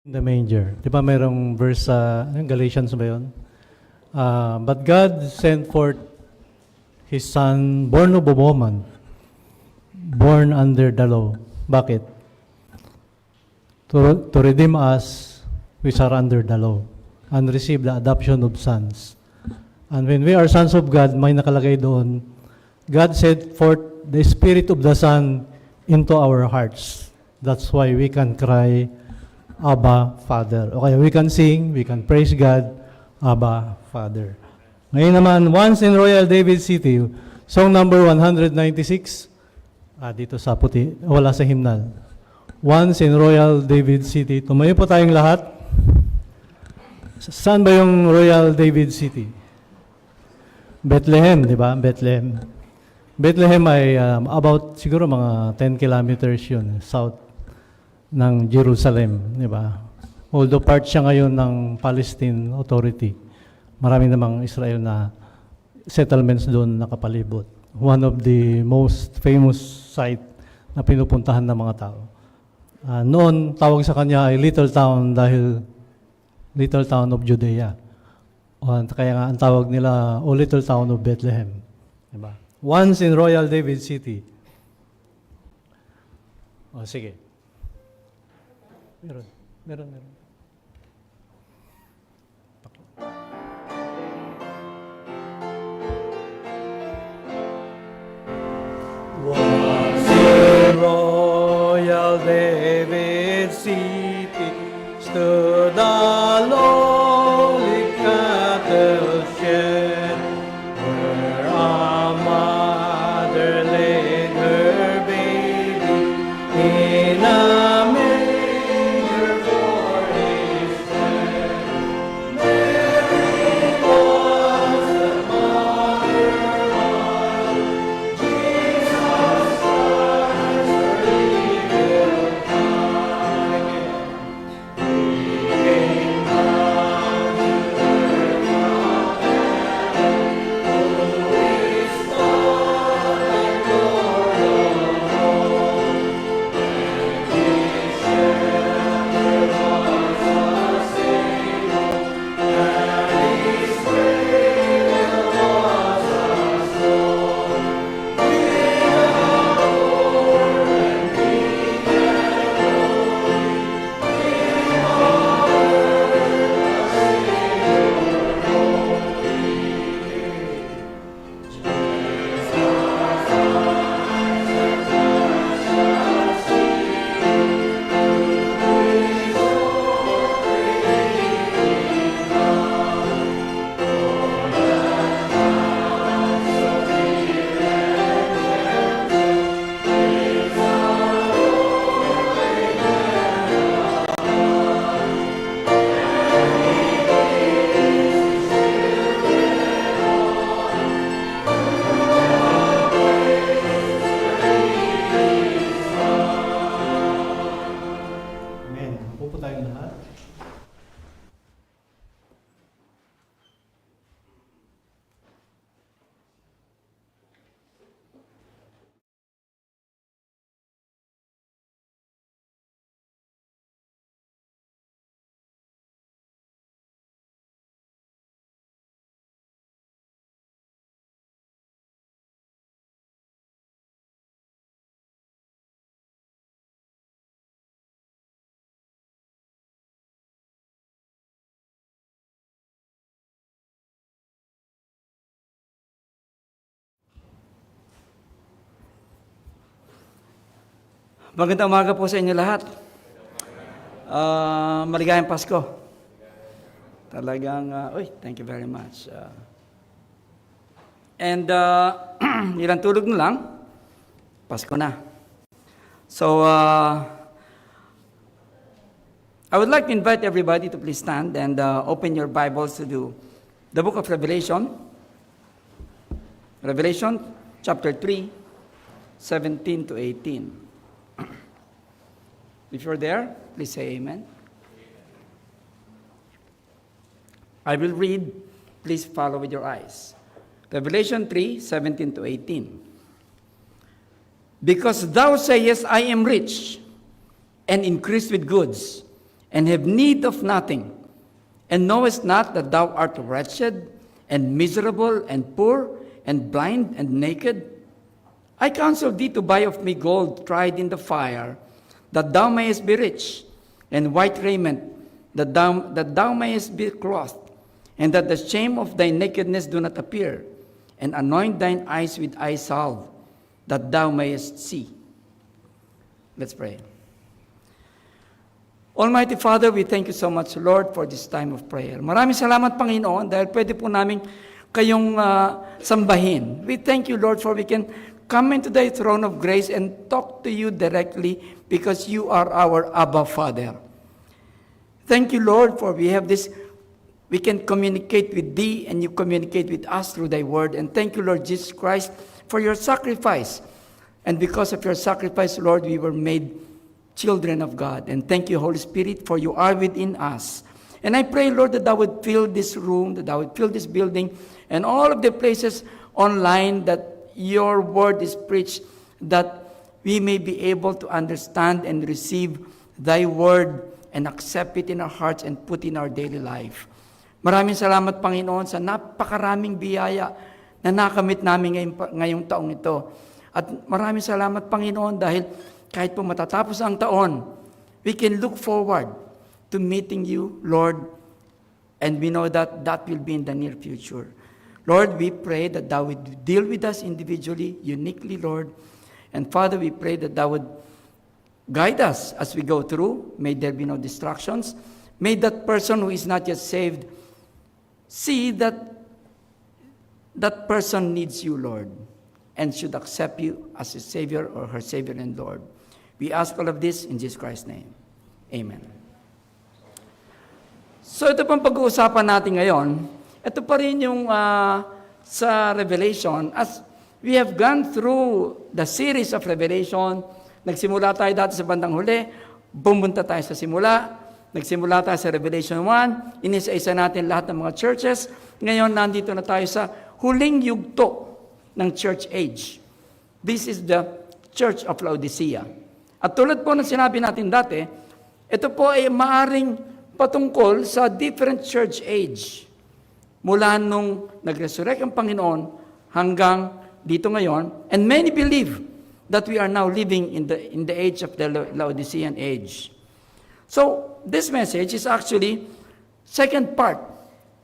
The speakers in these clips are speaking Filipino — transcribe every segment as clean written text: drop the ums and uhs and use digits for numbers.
In the manger. Di ba mayroong verse sa Galatians ba yun? But God sent forth His Son, born of a woman, born under the law. Bakit? To redeem us which are under the law and receive the adoption of sons. And when we are sons of God, may nakalagay doon, God sent forth the Spirit of the Son into our hearts. That's why we can cry, Abba, Father. Okay, we can sing, we can praise God, Abba, Father. Ngayon naman, Once in Royal David City, song number 196, dito sa puti, wala sa hymnal. Once in Royal David City. Tumayo po tayong lahat. Saan ba yung Royal David City? Bethlehem, di ba? Bethlehem. Bethlehem ay about siguro mga 10 kilometers yun, south ng Jerusalem, di ba? Although part siya ngayon ng Palestine Authority, marami namang Israel na settlements doon nakapalibot. One of the most famous site na pinupuntahan ng mga tao. Noon, tawag sa kanya ay Little Town dahil Little Town of Judea. Kaya nga ang tawag nila, Little Town of Bethlehem. Di ba? Once in Royal David City. Sige. Meron. Once in Royal David City stood a lowly cattle shed, where a mother laid her baby in a Magandang umaga po sa inyo lahat. Maligayang Pasko. Talagang, thank you very much. Ilang tulog na lang, Pasko na. So, I would like to invite everybody to please stand and open your Bibles to the book of Revelation. Revelation chapter 3, 17 to 18. If you're there, please say amen. I will read. Please follow with your eyes. Revelation 3, 17 to 18. Because thou sayest, I am rich, and increased with goods, and have need of nothing, and knowest not that thou art wretched, and miserable, and poor, and blind, and naked? I counsel thee to buy of me gold tried in the fire, that thou mayest be rich, and white raiment, that thou mayest be clothed, and that the shame of thy nakedness do not appear, and anoint thine eyes with eye salve, that thou mayest see. Let's pray. Almighty Father, we thank you so much, Lord, for this time of prayer. Maraming salamat, Panginoon, dahil pwede po namin kayong sambahin. We thank you, Lord, for we can come into thy throne of grace and talk to you directly because you are our Abba Father. Thank you, Lord, for we have this, we can communicate with thee and you communicate with us through thy word. And thank you, Lord Jesus Christ, for your sacrifice. And because of your sacrifice, Lord, we were made children of God. And thank you, Holy Spirit, for you are within us. And I pray, Lord, that thou would fill this room, that thou would fill this building, and all of the places online that your word is preached, that we may be able to understand and receive thy word and accept it in our hearts and put in our daily life. Maraming salamat, Panginoon, sa napakaraming biyaya na nakamit namin ngayong taong ito. At maraming salamat, Panginoon, dahil kahit po matatapos ang taon, we can look forward to meeting you, Lord, and we know that that will be in the near future. Lord, we pray that thou would deal with us individually, uniquely, Lord. And Father, we pray that thou would guide us as we go through. May there be no distractions. May that person who is not yet saved see that that person needs you, Lord, and should accept you as his Savior or her Savior and Lord. We ask all of this in Jesus Christ's name. Amen. So ito pang pag-uusapan natin ngayon. Ito pa rin yung sa Revelation. As we have gone through the series of Revelation, nagsimula tayo dati sa bandang huli, bumunta tayo sa simula, nagsimula tayo sa Revelation 1, inisa-isa natin lahat ng mga churches. Ngayon, nandito na tayo sa huling yugto ng church age. This is the Church of Laodicea. At tulad po ng sinabi natin dati, ito po ay maaring patungkol sa different church age. Mula nung nag-resurrect ang Panginoon hanggang dito ngayon. And many believe that we are now living in the age of the Laodicean age. So, this message is actually second part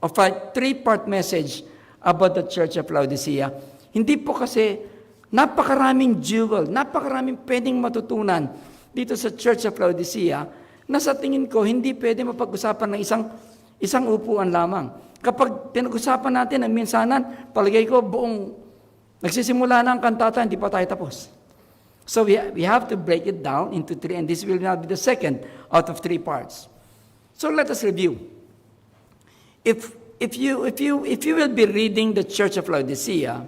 of a three-part message about the Church of Laodicea. Hindi po kasi napakaraming jewel, napakaraming pwedeng matutunan dito sa Church of Laodicea na sa tingin ko hindi pwede mapag-usapan ng isang upuan lamang. Kapag pinag-usapan natin ang minsanan, palagay ko buong nagsisimula na ang kantata, hindi pa tayo tapos. So we have to break it down into three, and this will now be the second out of three parts. So let us review. If you will be reading the Church of Laodicea,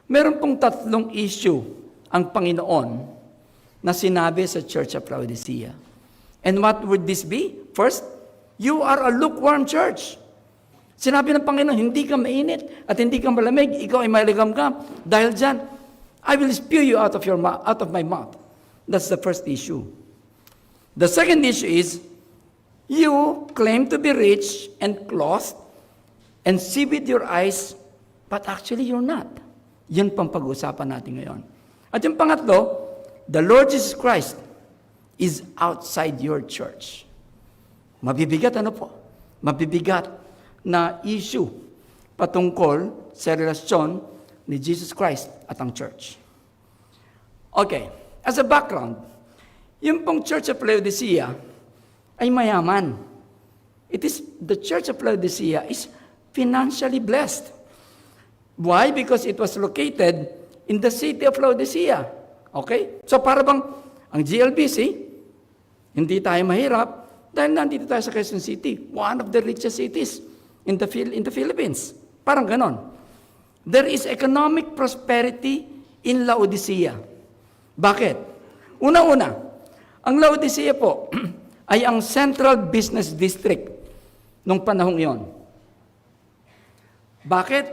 meron pong tatlong issue ang Panginoon na sinabi sa Church of Laodicea. And what would this be? First, you are a lukewarm church. Sinabi ng Panginoon, hindi ka mainit at hindi ka malamig, ikaw ay maligamgam. Dahil dyan, I will spew you out of my mouth. That's the first issue. The second issue is, you claim to be rich and clothed and see with your eyes, but actually you're not. Yun pang pag-uusapan natin ngayon. At yung pangatlo, the Lord Jesus Christ is outside your church. Mabibigat Mabibigat na issue patungkol sa relasyon ni Jesus Christ at ang church. Okay, as a background, yung pong Church of Laodicea ay mayaman. The Church of Laodicea is financially blessed. Why? Because it was located in the city of Laodicea. Okay? So para bang ang GLBC, hindi tayo mahirap dahil nandito tayo sa Quezon City, one of the richest cities in the Philippines. Parang ganon. There is economic prosperity in Laodicea. Bakit? Una-una, ang Laodicea po ay ang central business district nung panahong iyon. Bakit?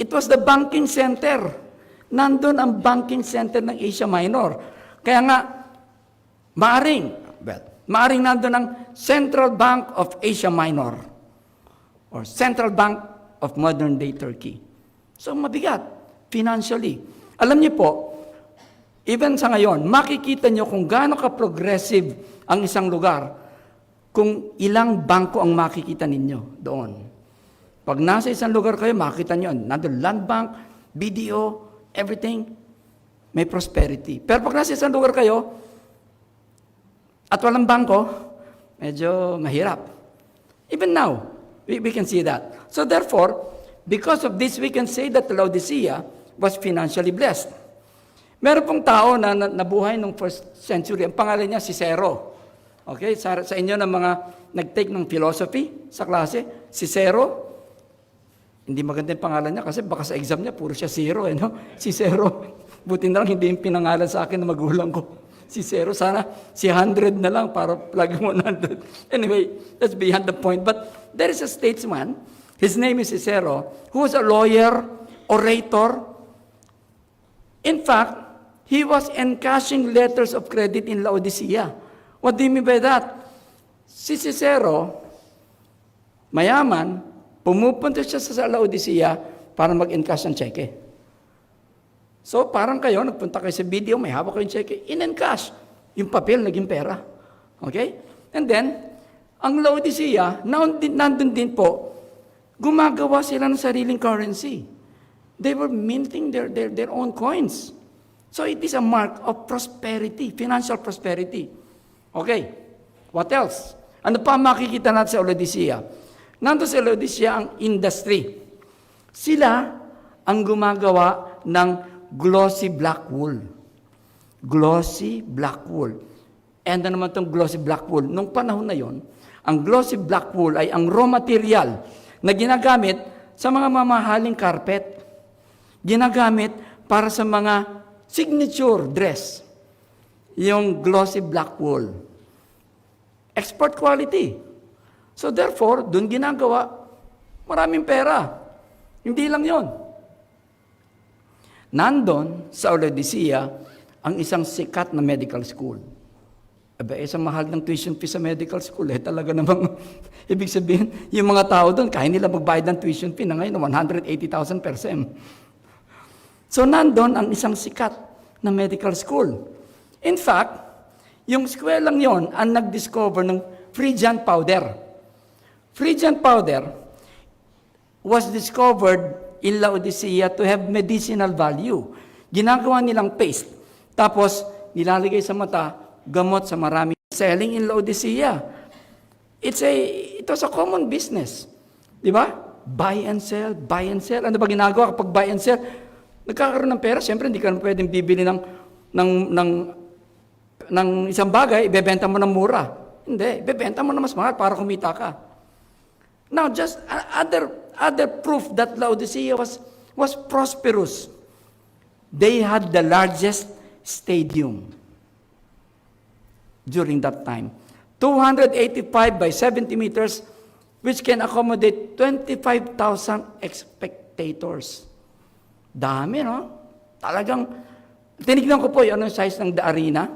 It was the banking center. Nandun ang banking center ng Asia Minor. Kaya nga, maaring, Maaring nandun ang Central Bank of Asia Minor or Central Bank of modern-day Turkey. So mabigat, financially. Alam niyo po, even sa ngayon, makikita niyo kung gaano ka-progressive ang isang lugar kung ilang bangko ang makikita ninyo doon. Pag nasa isang lugar kayo, makikita niyo, nandun Land Bank, BDO, everything, may prosperity. Pero pag nasa isang lugar kayo, at walang bangko, medyo mahirap. Even now, we can see that. So therefore, because of this, we can say that Laodicea was financially blessed. Meron pong tao na nabuhay nung first century, ang pangalan niya Cicero. Okay, sa inyo ng mga nag-take ng philosophy sa klase, Cicero, hindi maganda yung pangalan niya kasi baka sa exam niya, puro siya zero, no? Cicero. Buti na lang hindi yung pinangalan sa akin ng magulang ko. Cicero, sana si 100 na lang para plug 100. Anyway, that's beyond the point. But there is a statesman, his name is Cicero, who was a lawyer, orator. In fact, he was encashing letters of credit in Laodicea. What do you mean by that? Si Cicero, mayaman, pumupunta siya sa Laodicea para mag-encash ng cheque. So, parang kayo, nagpunta kayo sa video, may hawak kayong cheque, in-encash. Yung papel, naging pera. Okay? And then, ang Laodicea, nandun din po, gumagawa sila ng sariling currency. They were minting their own coins. So, it is a mark of prosperity, financial prosperity. Okay, what else? Ano pa makikita natin sa Laodicea? Nandun sa Laodicea ang industry. Sila ang gumagawa ng glossy black wool. Glossy black wool. And ano naman itong glossy black wool? Nung panahon na yon, ang glossy black wool ay ang raw material na ginagamit sa mga mamahaling carpet. Ginagamit para sa mga signature dress. Yung glossy black wool. Export quality. So therefore, doon ginagawa, maraming pera. Hindi lang yon. Nandun sa Laodicea ang isang sikat na medical school. Aba, isang mahal ng tuition fee sa medical school. Talaga namang, ibig sabihin, yung mga tao doon, kaya nila magbayad ng tuition fee na ngayon, 180,000 per sem. So nandun ang isang sikat na medical school. In fact, yung skwelang yon ang nag-discover ng Phrygian powder. Phrygian powder was discovered in Laodicea to have medicinal value. Ginagawa nilang paste. Tapos, nilalagay sa mata, gamot sa marami. Selling in Laodicea. It was a common business. Di ba? Buy and sell, buy and sell. Ano ba ginagawa kapag buy and sell? Nagkakaroon ng pera, siyempre hindi ka na pwedeng bibili ng isang bagay, ibebenta mo ng mura. Hindi, ibebenta mo na mas mahal para kumita ka. Now, just other proof that Laodicea was prosperous. They had the largest stadium during that time. 285 by 70 meters, which can accommodate 25,000 spectators. Dami, no? Talagang, tinignan ko po yung size ng The Arena,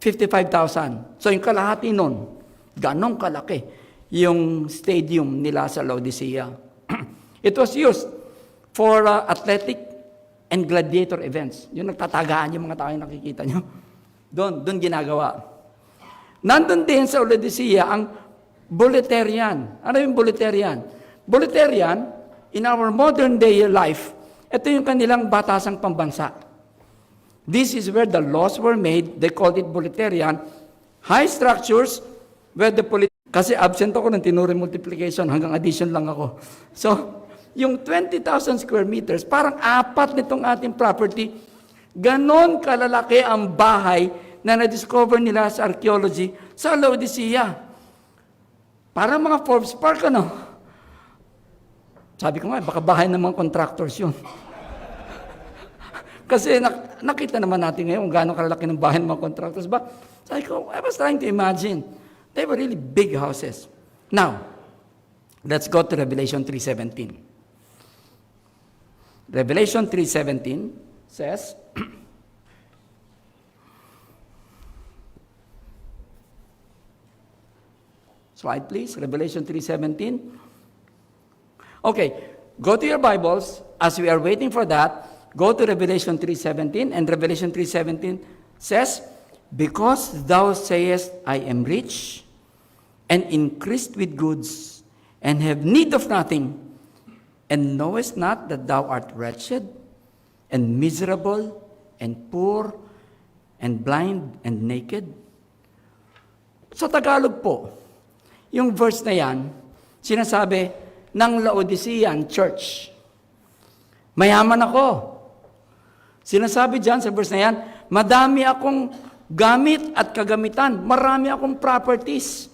55,000. So yung kalahati nun, ganong kalaki yung stadium nila sa Laodicea. It was used for athletic and gladiator events. Yung nagtatagaan yung mga tao yung nakikita nyo. Doon ginagawa. Nandun din sa Laodicea ang Boletarian. Ano yung Boletarian? Boletarian, in our modern day life, ito yung kanilang batasang pambansa. This is where the laws were made. They called it Boletarian. High structures where the kasi absent ako ng tinuri multiplication, hanggang addition lang ako. So, yung 20,000 square meters, parang apat nitong ating property, ganon kalalaki ang bahay na na-discover nila sa archaeology sa Laodicea. Parang mga Forbes Park, ano? Sabi ko nga, baka bahay ng mga contractors yun. Kasi nakita naman natin ngayon kung gaano kalalaki ng bahay ng mga contractors. But sabi ko, I was trying to imagine. They were really big houses. Now, let's go to Revelation 3:17. Revelation 3:17 says, Slide please, Revelation 3:17. Okay, go to your Bibles. As we are waiting for that, go to Revelation 3:17, and Revelation 3:17 says, "Because thou sayest, I am rich, and increased with goods, and have need of nothing, and knowest not that thou art wretched, and miserable, and poor, and blind, and naked." Sa Tagalog po, yung verse na yan, sinasabi ng Laodicean church. Mayaman ako. Sinasabi dyan sa verse na yan, madami akong gamit at kagamitan. Marami akong properties.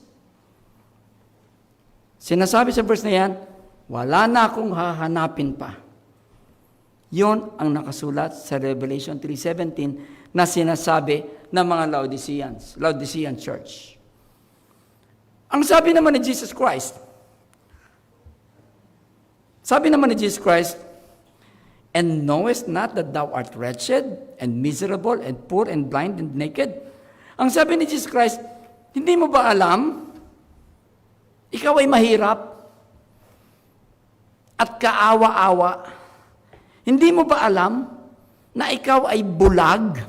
Sinasabi sa verse na yan, wala na akong hahanapin pa. Yon ang nakasulat sa Revelation 3:17 na sinasabi ng mga Laodicean church. Ang sabi naman ni Jesus Christ, "And knowest not that thou art wretched, and miserable, and poor, and blind, and naked?" Ang sabi ni Jesus Christ, hindi mo ba alam, ikaw ay mahirap at kaawa-awa? Hindi mo ba alam na ikaw ay bulag?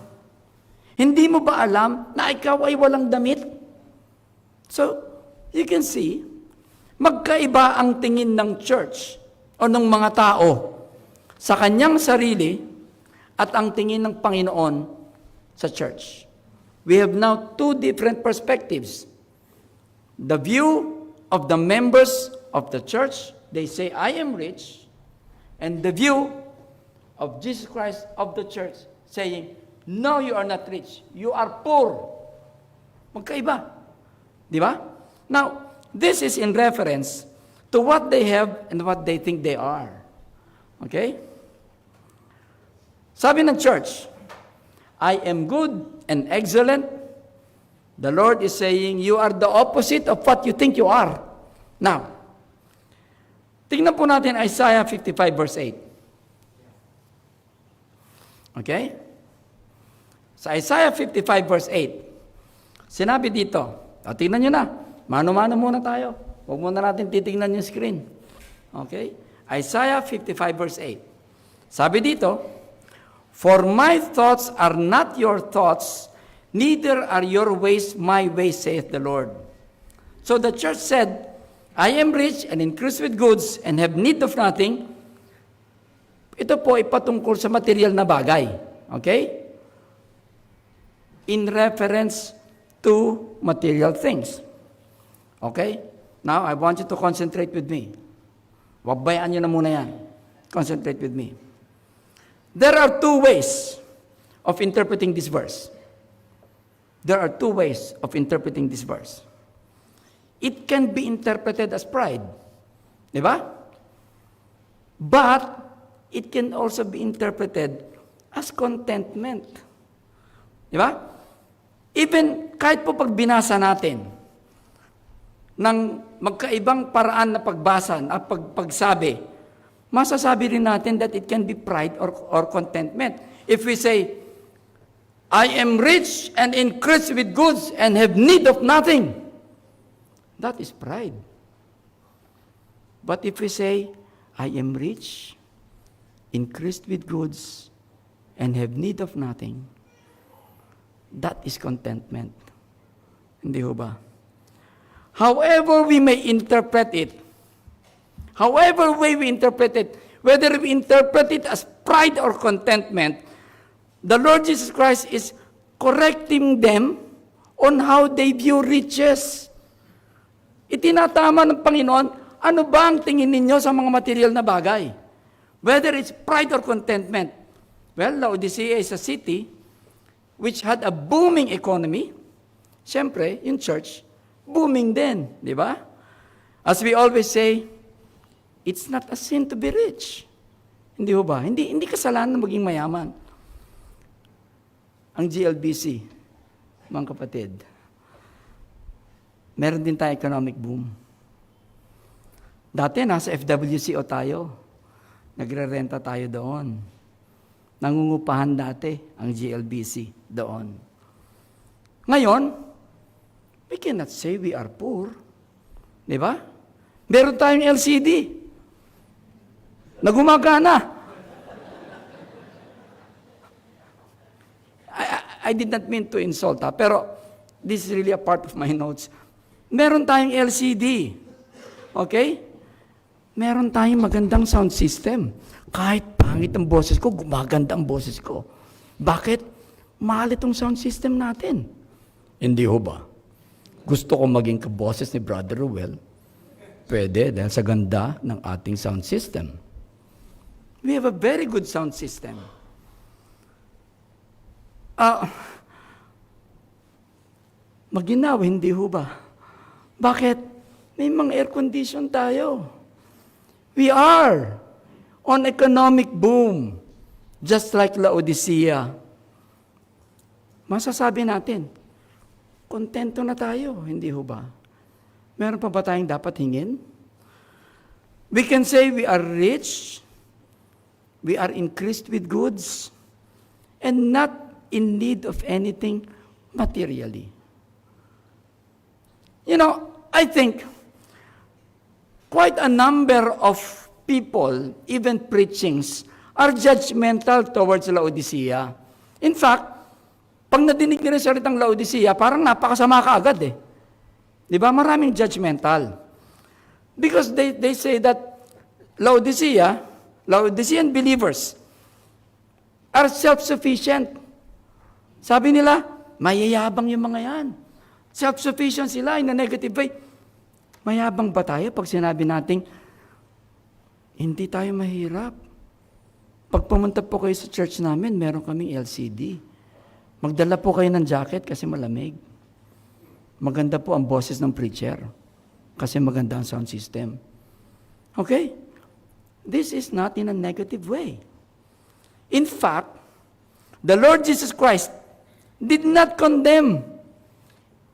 Hindi mo ba alam na ikaw ay walang damit? So, you can see, magkaiba ang tingin ng church o ng mga tao sa kanyang sarili at ang tingin ng Panginoon sa church. We have now two different perspectives. The view of the members of the church, they say, I am rich, and the view of Jesus Christ of the church saying, no, you are not rich, you are poor. Magkaiba. Di ba? Now, this is in reference to what they have and what they think they are. Okay? Sabi ng church, I am good and excellent. The Lord is saying, you are the opposite of what you think you are. Now, tingnan po natin Isaiah 55 verse 8. Okay? Sa Isaiah 55 verse 8, sinabi dito, tingnan nyo na, mano-mano muna tayo. Huwag muna natin titingnan yung screen. Okay? Isaiah 55 verse 8. Sabi dito, "For my thoughts are not your thoughts, neither are your ways my ways, saith the Lord." So the church said, I am rich and increased with goods and have need of nothing. Ito po ay patungkol sa material na bagay. Okay? In reference to material things. Okay? Now, I want you to concentrate with me. Wabayaan nyo na muna yan. Concentrate with me. There are two ways of interpreting this verse. There are two ways of interpreting this verse. It can be interpreted as pride. Di ba? But, it can also be interpreted as contentment. Di ba? Even, kahit po pag binasa natin, ng magkaibang paraan na pagbasa at pagsabi, masasabi rin natin that it can be pride or contentment. If we say, I am rich and increased with goods and have need of nothing, that is pride. But if we say, I am rich, increased with goods, and have need of nothing, that is contentment. Hindi ho ba? However we may interpret it, however way we interpret it, whether we interpret it as pride or contentment, the Lord Jesus Christ is correcting them on how they view riches. Itinatama ng Panginoon, ano ba ang tingin ninyo sa mga material na bagay? Whether it's pride or contentment. Well, Laodicea is a city which had a booming economy. Siyempre, yung church, booming din, di ba? As we always say, it's not a sin to be rich. Hindi ho ba? Hindi kasalanan maging mayaman. Ang GLBC, mga kapatid, meron din tayo economic boom. Dati, nasa FWCO tayo. Nagre-renta tayo doon. Nangungupahan dati ang GLBC doon. Ngayon, we cannot say we are poor. Di ba? Meron tayong LCD na gumagana. I did not mean to insult, pero this is really a part of my notes. Meron tayong LCD. Okay? Meron tayong magandang sound system. Kahit pangit ang boses ko, gumaganda ang boses ko. Bakit? Mahal itong sound system natin. Hindi ho ba? Gusto ko maging kaboses ni Brother Ruel. Pwede dahil sa ganda ng ating sound system. We have a very good sound system. Maginaw, hindi ho ba? Bakit? May mga air condition tayo. We are on economic boom, just like Laodicea. Masasabi natin, kontento na tayo, hindi ho ba? Meron pa ba tayong dapat hingin? We can say we are rich, we are increased with goods, and not in need of anything materially. You know, I think quite a number of people, even preachings, are judgmental towards Laodicea. In fact, pag nadinig nila sa salitang Laodicea, parang napakasama ka agad eh. Di ba? Maraming judgmental. Because they say that Laodicean believers are self-sufficient. Sabi nila, mayayabang yung mga yan. Self-sufficient sila in a negative way. Mayabang ba tayo pag sinabi nating, hindi tayo mahirap? Pag pumunta po kayo sa church namin, meron kaming LCD. Magdala po kayo ng jacket kasi malamig. Maganda po ang boses ng preacher kasi maganda ang sound system. Okay? This is not in a negative way. In fact, the Lord Jesus Christ did not condemn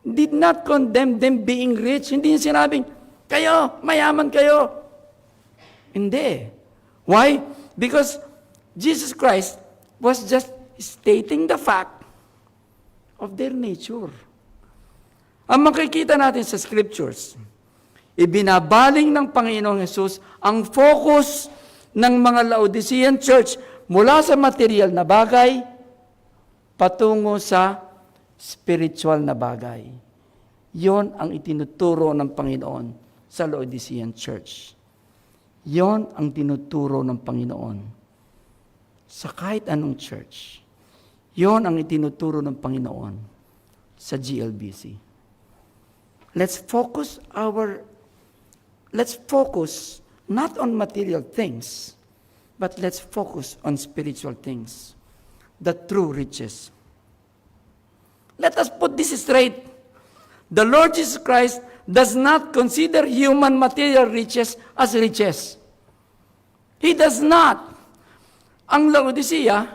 them being rich. Hindi niya sinabing, kayo, mayaman kayo. Hindi. Why? Because Jesus Christ was just stating the fact of their nature. Ang makikita natin sa scriptures, ibinabaling ng Panginoong Hesus ang focus ng mga Laodicean church mula sa material na bagay patungo sa spiritual na bagay. Yon ang itinuturo ng Panginoon sa Laodicean church. Yon ang tinuturo ng Panginoon sa kahit anong church. Yon ang itinuturo ng Panginoon sa GLBC. Let's focus not on material things, but let's focus on spiritual things, the true riches. Let us put this straight. The Lord Jesus Christ does not consider human material riches as riches. He does not. Ang Laodicea,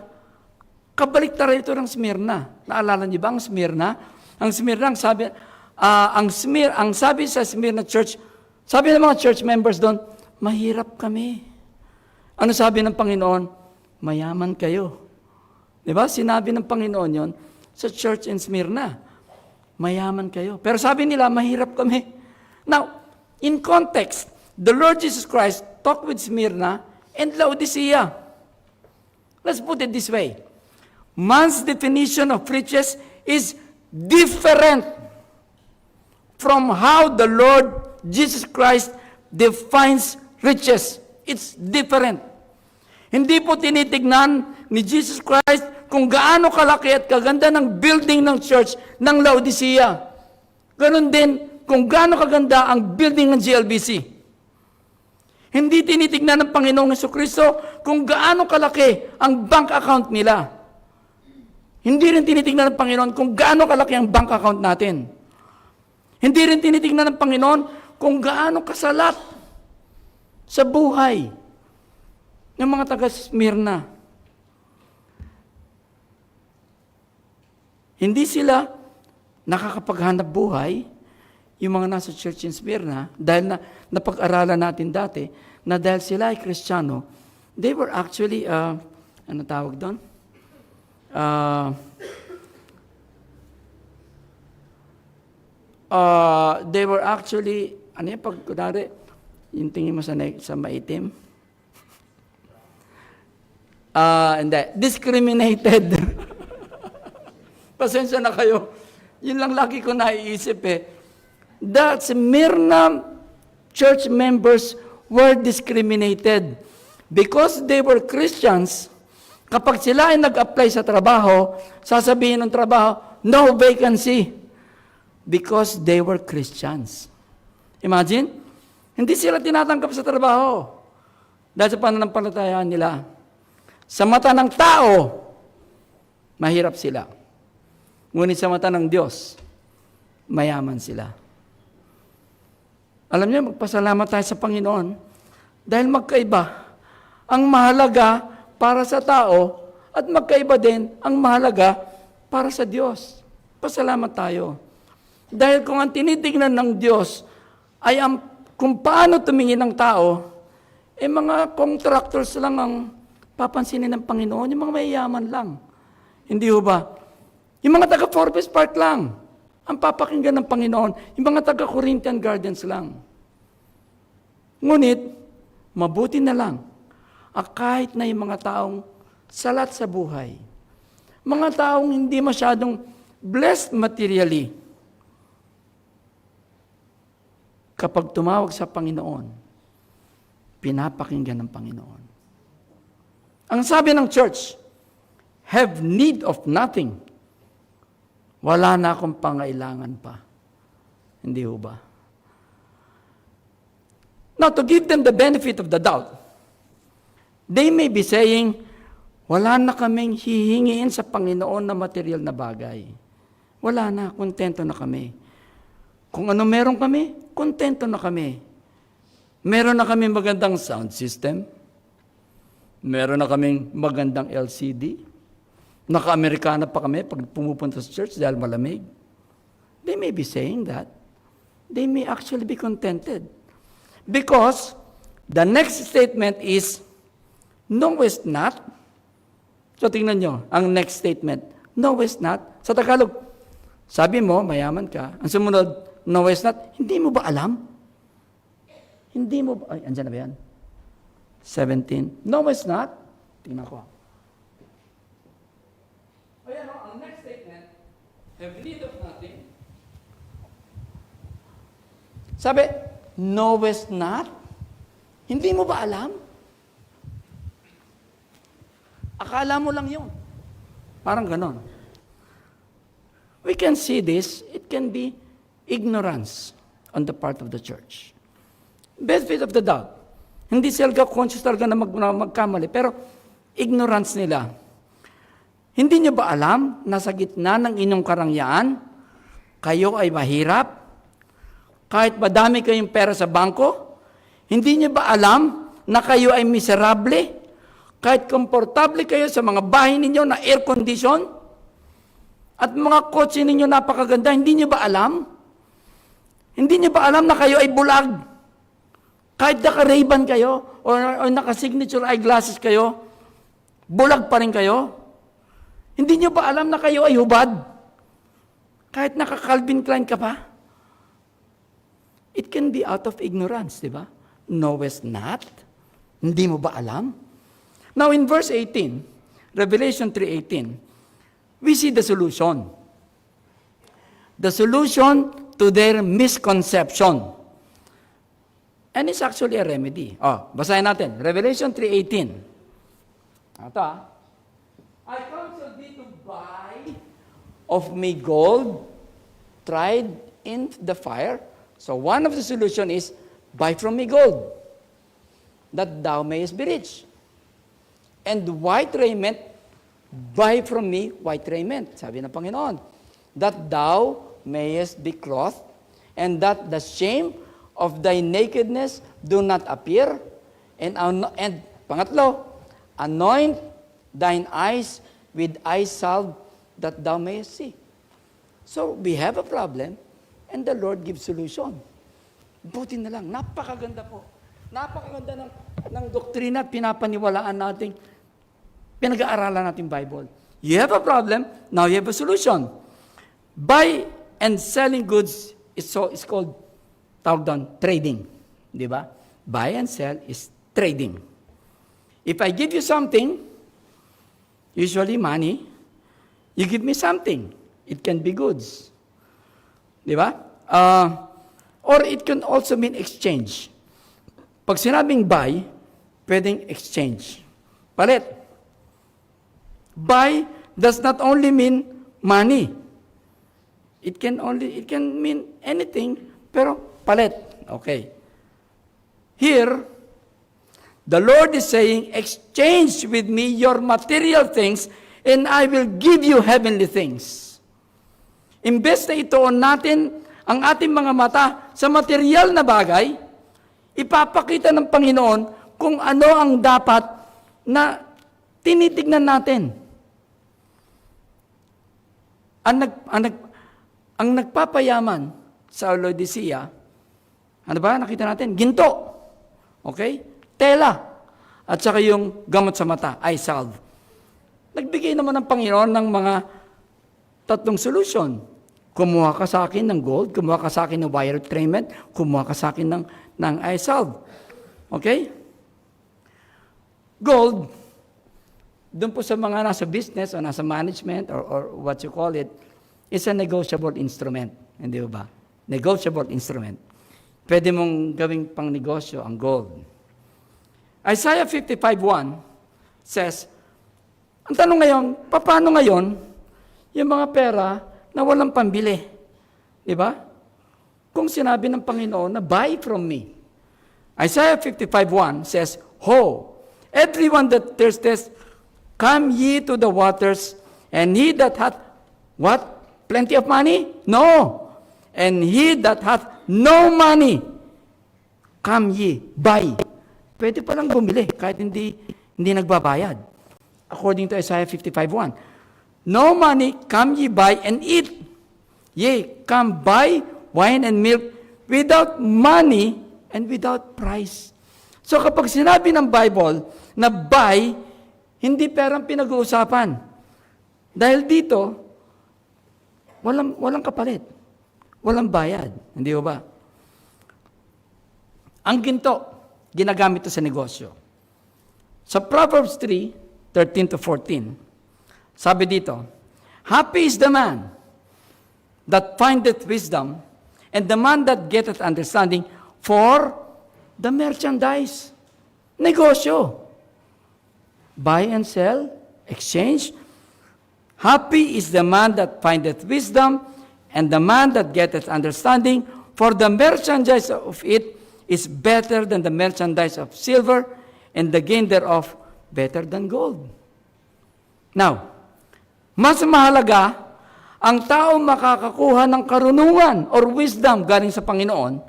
kabaliktaran ito ng Smyrna. Naalala niyo ba ang Smyrna? Ang Smyrna, ang sabi sa Smyrna church, sabi ng mga church members doon, mahirap kami. Ano sabi ng Panginoon? Mayaman kayo. Di ba? Sinabi ng Panginoon yon sa church in Smyrna. Mayaman kayo. Pero sabi nila, mahirap kami. Now, in context, the Lord Jesus Christ talked with Smyrna and Laodicea. Let's put it this way. Man's definition of riches is different from how the Lord Jesus Christ defines riches. It's different. Hindi po tinitignan ni Jesus Christ kung gaano kalaki at kaganda ng building ng church ng Laodicea. Ganon din kung gaano kaganda ang building ng GLBC. Hindi tinitignan ng Panginoong Jesucristo kung gaano kalaki ang bank account nila. Hindi rin tinitignan ng Panginoon kung gaano kalaki ang bank account natin. Hindi rin tinitignan ng Panginoon kung gaano kasalat sa buhay ng mga taga-Smyrna. Hindi sila nakakapaghanap buhay, yung mga nasa church in Smyrna, dahil napag-aralan natin dati, na dahil sila ay Kristiyano, they were actually, ano tawag doon? They were actually ano yan, pag kunwari, yung tingin mo sa maitim? Hindi. Discriminated. Pasensya na kayo. Yun lang lagi ko naiisip eh. That Smyrna church members were discriminated. Because they were Christians, kapag sila ay nag-apply sa trabaho, sasabihin ng trabaho, no vacancy. Because they were Christians. Imagine, hindi sila tinatanggap sa trabaho dahil sa pananampalatayaan nila. Sa mata ng tao, mahirap sila. Ngunit sa mata ng Diyos, mayaman sila. Alam niyo, magpasalamat tayo sa Panginoon dahil magkaiba. Ang mahalaga para sa tao at magkaiba din ang mahalaga para sa Diyos. Pasalamat tayo. Dahil kung ang tinitingnan ng Diyos ay kung paano tumingin ng tao, mga contractors lang ang papansinin ng Panginoon, yung mga mayayaman lang. Hindi ho ba? Yung mga taga Forbes Park lang ang papakinggan ng Panginoon, yung mga taga Corinthian Gardens lang. Ngunit, mabuti na lang, kahit na yung mga taong salat sa buhay, mga taong hindi masyadong blessed materially, kapag tumawag sa Panginoon, pinapakinggan ng Panginoon. Ang sabi ng church, have need of nothing. Wala na akong pangailangan pa. Hindi ho ba? Now, to give them the benefit of the doubt, they may be saying, wala na kaming hihingiin sa Panginoon na material na bagay. Wala na, kontento na kami. Kung ano meron kami, kontento na kami. Meron na kami magandang sound system. Meron na kaming magandang LCD. Naka-Amerikana pa kami pag pumupunta sa church dahil malamig. They may be saying that. They may actually be contented. Because the next statement is, knowest not. So tingnan nyo, ang next statement, knowest not. Sa Tagalog, sabi mo, mayaman ka. Ang sumunod, knowest not. Hindi mo ba alam? Hindi mo ba, ay, andyan na ba yan? 17. Knowest not. Tingnan ko. Ayan, ang next statement, have need of nothing. Sabi, knowest not? Hindi mo ba alam? Akala mo lang yun. Parang ganon. We can see this, it can be ignorance on the part of the church. Benefit of the doubt. Hindi sila conscious talaga na magkamali, pero ignorance nila. Hindi niyo ba alam na sa gitna ng inyong karangyaan, kayo ay mahirap? Kahit madami kayong pera sa bangko? Hindi niyo ba alam na kayo ay miserable? Kahit komportable kayo sa mga bahay ninyo na air condition? At mga kotse ninyo napakaganda, hindi niyo ba alam? Hindi niyo ba alam na kayo ay bulag? Kahit naka-Ray-Ban kayo, o naka-signature eyeglasses kayo, bulag pa rin kayo? Hindi niyo ba alam na kayo ay hubad? Kahit naka-Calvin Klein ka pa? It can be out of ignorance, di ba? Knowest not? Hindi mo ba alam? Now in verse 18, Revelation 3:18, we see the solution. The solution to their misconception. And it's actually a remedy. Basahin natin. Revelation 3:18. Ito I counsel thee to buy of me gold tried in the fire. So one of the solution is, buy from me gold, that thou mayest be rich. And white raiment, buy from me white raiment. Sabi ng Panginoon, that thou mayest be clothed, and that the shame of thy nakedness do not appear. And pangatlo, anoint thine eyes with eye salve, that thou mayest see. So we have a problem, and the Lord gives solution. Buti na lang, napakaganda po. Napakaganda ng doktrina at pinapaniwalaan natin, pinag-aaralan natin Bible. You have a problem, now you have a solution. Buy and selling goods is called tawag doon, trading. Di ba? Buy and sell is trading. If I give you something, usually money, you give me something. It can be goods. Di ba? Or it can also mean exchange. Pag sinabing buy, pwedeng exchange. Palit. Buy does not only mean money. It can mean anything, pero palit. Okay. Here, the Lord is saying, exchange with me your material things, and I will give you heavenly things. Imbes na ituon natin ang ating mga mata sa material na bagay, ipapakita ng Panginoon kung ano ang dapat na tinitignan natin. Ang nagpapayaman sa Laodicea, ano ba nakita natin? Ginto. Okay? Tela. At saka yung gamot sa mata, eye salve. Nagbigay naman ng Panginoon ng mga tatlong solution. Kumuha ka sa akin ng gold, kumuha ka sa akin ng wire treatment, kumuha ka sa akin ng eye salve. Okay? Gold, doon po sa mga nasa business o nasa management or what you call it, is a negotiable instrument. Hindi ba? Negotiable instrument. Pwede mong gawing pang negosyo ang gold. Isaiah 55:1 says, ang tanong ngayon, paano ngayon yung mga pera na walang pambili? Di ba? Kung sinabi ng Panginoon na buy from me. Isaiah 55:1 says, Ho, everyone that thirsteth, come ye to the waters, and he that hath, what? Plenty of money? No. And he that hath no money, come ye, buy. Pwede pa lang bumili, kahit hindi nagbabayad. According to Isaiah 55:1. No money, come ye buy and eat. Yea, come buy wine and milk without money and without price. So kapag sinabi ng Bible na buy, hindi perang pinag-uusapan. Dahil dito, walang kapalit. Walang bayad. Hindi ba? Ang ginto, ginagamit ito sa negosyo. Sa Proverbs 3:13-14, sabi dito, Happy is the man that findeth wisdom, and the man that getteth understanding for the merchandise. Negosyo. Buy and sell, exchange. Happy is the man that findeth wisdom, and the man that getteth understanding, for the merchandise of it is better than the merchandise of silver, and the gain thereof better than gold. Now, mas mahalaga ang tao makakakuha ng karunungan or wisdom galing sa Panginoon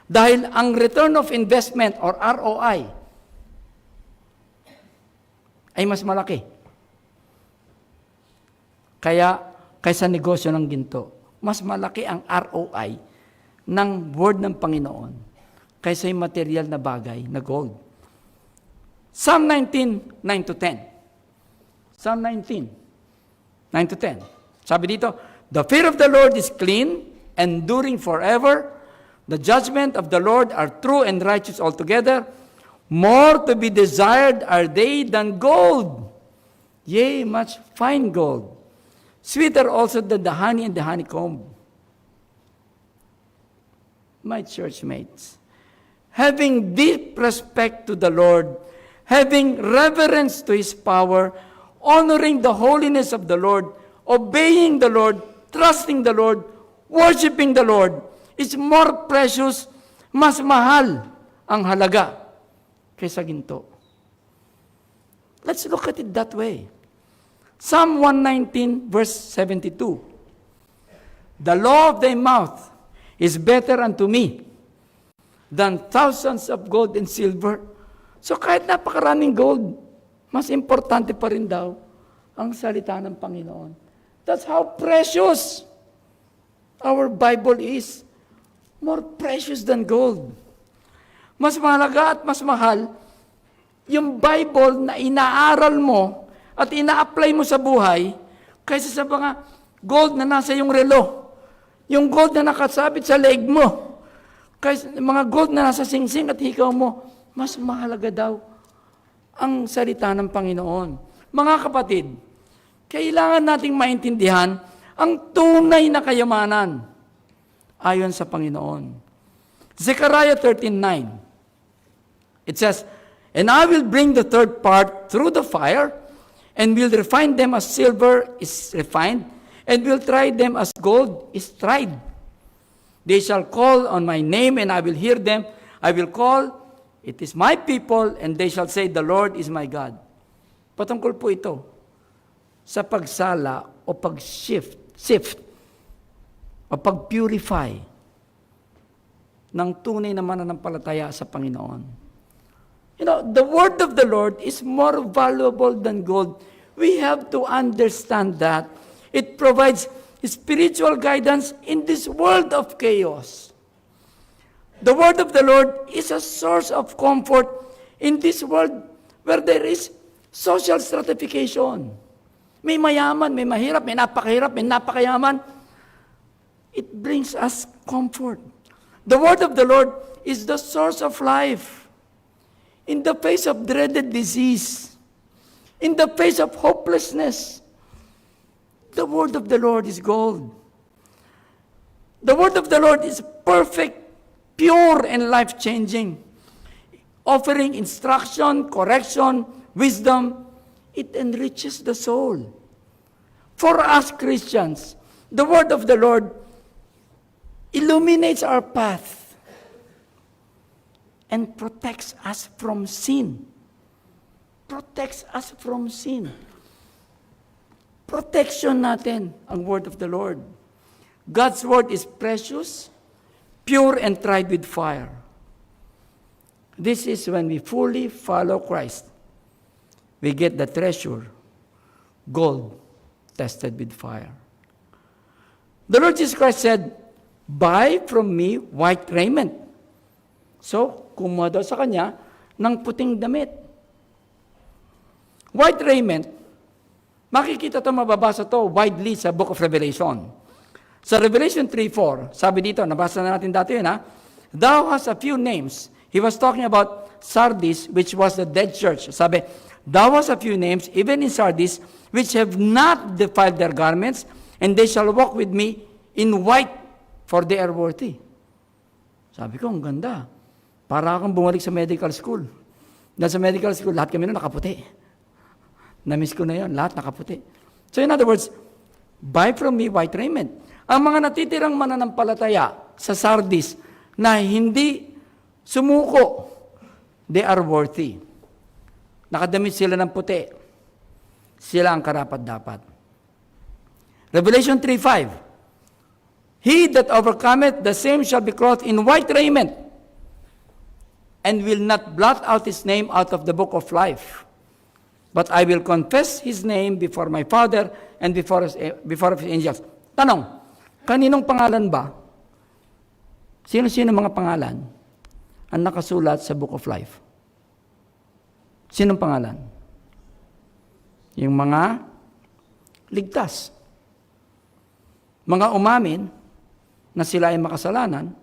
dahil ang return of investment or ROI ay mas malaki. Kaysa negosyo ng ginto, mas malaki ang ROI ng word ng Panginoon kaysa yung material na bagay na gold. Psalm 19:9-10. Psalm 19:9-10. Sabi dito, The fear of the Lord is clean, enduring forever. The judgment of the Lord are true and righteous altogether. More to be desired are they than gold, yea, much fine gold. Sweeter also than the honey and the honeycomb. My church mates, having deep respect to the Lord, having reverence to His power, honoring the holiness of the Lord, obeying the Lord, trusting the Lord, worshiping the Lord, is more precious, mas mahal ang halaga kaysa ginto. Let's look at it that way. Psalm 119, verse 72. The law of thy mouth is better unto me than thousands of gold and silver. So kahit napakaraming gold, mas importante pa rin daw ang salita ng Panginoon. That's how precious our Bible is. More precious than gold. Mas mahalaga at mas mahal yung Bible na inaaral mo at ina-apply mo sa buhay kaysa sa mga gold na nasa yung relo. Yung gold na nakasabit sa leg mo. Kasi mga gold na nasa singsing at hikaw mo, mas mahalaga daw ang salita ng Panginoon. Mga kapatid, kailangan nating maintindihan ang tunay na kayamanan ayon sa Panginoon. Zechariah 13:9. It says, "And I will bring the third part through the fire, and will refine them as silver is refined, and will try them as gold is tried. They shall call on my name, and I will hear them. I will call, it is my people, and they shall say, the Lord is my God." Patungkol po ito sa pagsala o pag-shift o pag-purify ng tunay na mananampalataya sa Panginoon. You know, the word of the Lord is more valuable than gold. We have to understand that. It provides spiritual guidance in this world of chaos. The word of the Lord is a source of comfort in this world where there is social stratification. May mayaman, may mahirap, may napakahirap, may napakayaman. It brings us comfort. The word of the Lord is the source of life. In the face of dreaded disease, in the face of hopelessness, the word of the Lord is gold. The word of the Lord is perfect, pure, and life-changing, offering instruction, correction, wisdom. It enriches the soul. For us Christians, the word of the Lord illuminates our path and protects us from sin. Protects us from sin. Protection natin ang word of the Lord. God's word is precious, pure, and tried with fire. This is when we fully follow Christ. We get the treasure, gold, tested with fire. The Lord Jesus Christ said, "Buy from me white raiment." So, kumuha daw sa kanya ng puting damit. White raiment, makikita ito, mababasa ito widely sa Book of Revelation. Sa Revelation 3:4, sabi dito, nabasa na natin dati yun, ha? "Thou hast a few names." He was talking about Sardis, which was the dead church. Sabi, "Thou hast a few names, even in Sardis, which have not defiled their garments, and they shall walk with me in white, for they are worthy." Sabi ko, ang ganda. Para akong bumalik sa medical school. Dahil sa medical school, lahat kami na nakaputi. Na-miss ko na yun, lahat nakaputi. So in other words, buy from me white raiment. Ang mga natitirang mananampalataya sa Sardis na hindi sumuko, they are worthy. Nakadamit sila ng puti. Sila ang karapat-dapat. Revelation 3:5. "He that overcometh, the same shall be clothed in white raiment, and will not blot out his name out of the book of life. But I will confess his name before my Father and before his angels." Tanong, kaninong pangalan ba? Sino-sino mga pangalan ang nakasulat sa book of life? Sinong pangalan? Yung mga ligtas. Mga umamin na sila ay makasalanan,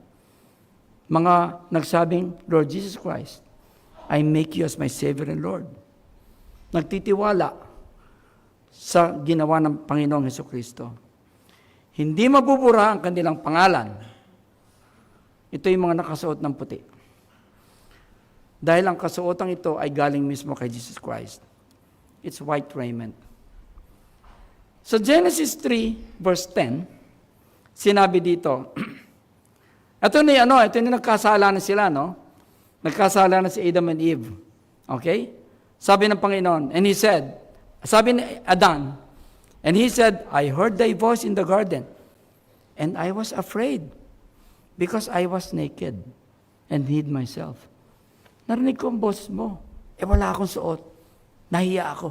mga nagsabing, "Lord Jesus Christ, I make you as my Savior and Lord." Nagtitiwala sa ginawa ng Panginoong Hesukristo. Hindi mabubura ang kanilang pangalan. Ito yung mga nakasuot ng puti. Dahil ang kasuotang ito ay galing mismo kay Jesus Christ. It's white raiment. So Genesis 3, verse 10, sinabi dito, ito na nagkasalanan sila, no? Nagkasalanan si Adam and Eve. Okay? Sabi ng Panginoon, and he said, sabi ni Adan, and he said, "I heard thy voice in the garden, and I was afraid, because I was naked, and hid myself." Narinig ko ang boses mo. Wala akong suot. Nahiya ako.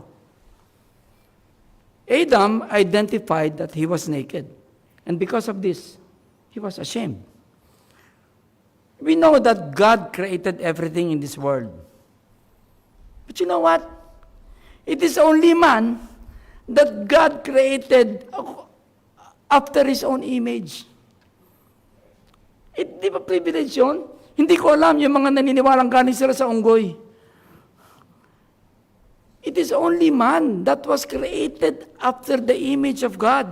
Adam identified that he was naked. And because of this, he was ashamed. We know that God created everything in this world. But you know what? It is only man that God created after his own image. Di ba privilege yun? Hindi ko alam yung mga naniniwalang galing sila sa unggoy. It is only man that was created after the image of God.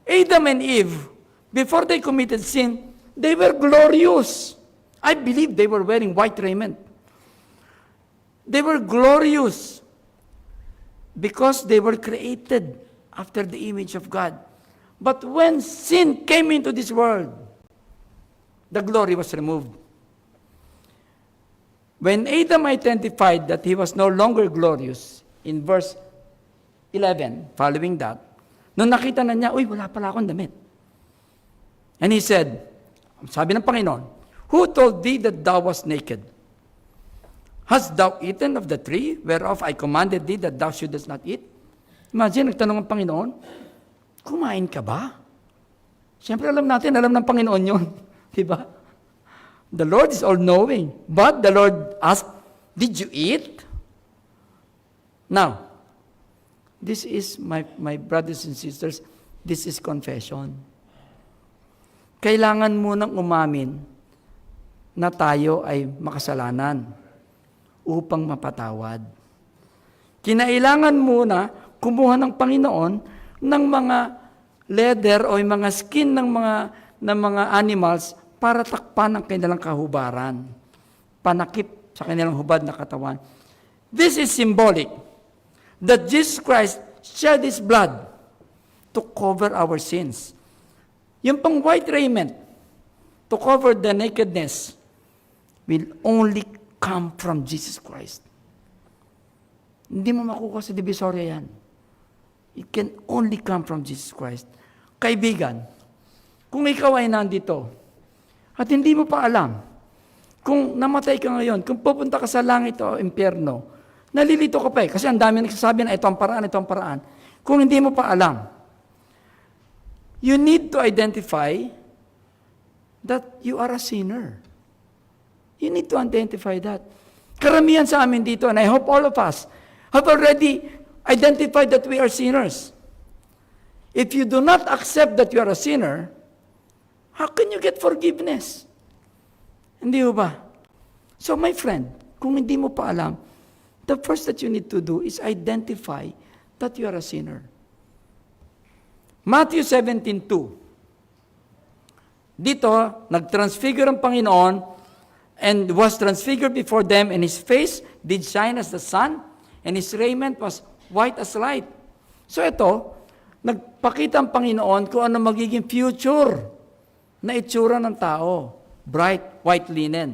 Adam and Eve, before they committed sin, they were glorious. I believe they were wearing white raiment. They were glorious because they were created after the image of God. But when sin came into this world, the glory was removed. When Adam identified that he was no longer glorious, in verse 11, following that, nung nakita na niya, uy, wala pala akong damit. And he said, sabi ng Panginoon, who told thee that thou wast naked? Hast thou eaten of the tree whereof I commanded thee that thou shouldest not eat? Imagine, nagtanong ang Panginoon, kumain ka ba? Siyempre alam natin, alam ng Panginoon yun. Diba? The Lord is all-knowing. But the Lord asked, did you eat? Now, this is, my brothers and sisters, this is confession. Kailangan munang umamin na tayo ay makasalanan upang mapatawad. Kinailangan muna kumuha ng Panginoon ng mga leather o yung mga skin ng mga animals para takpan ang kanilang kahubaran, panakip sa kanilang hubad na katawan. This is symbolic that Jesus Christ shed His blood to cover our sins. Yung pang white raiment to cover the nakedness will only come from Jesus Christ. Hindi mo makukuha sa Divisoria yan. It can only come from Jesus Christ. Kaibigan, kung ikaw ay nandito, at hindi mo pa alam, kung namatay ka ngayon, kung pupunta ka sa langit o impyerno, nalilito ka pa eh, kasi ang dami nagsasabi na ito ang paraan. Kung hindi mo pa alam, you need to identify that you are a sinner. You need to identify that. Karamihan sa amin dito, and I hope all of us, have already identified that we are sinners. If you do not accept that you are a sinner, how can you get forgiveness? Hindi ba? So my friend, kung hindi mo pa alam, the first that you need to do is identify that you are a sinner. Matthew 17:2. Dito, nag-transfigure ang Panginoon and was transfigured before them, and His face did shine as the sun, and His raiment was white as light. So ito, nagpakita ang Panginoon kung ano magiging future na itsura ng tao. Bright, white linen.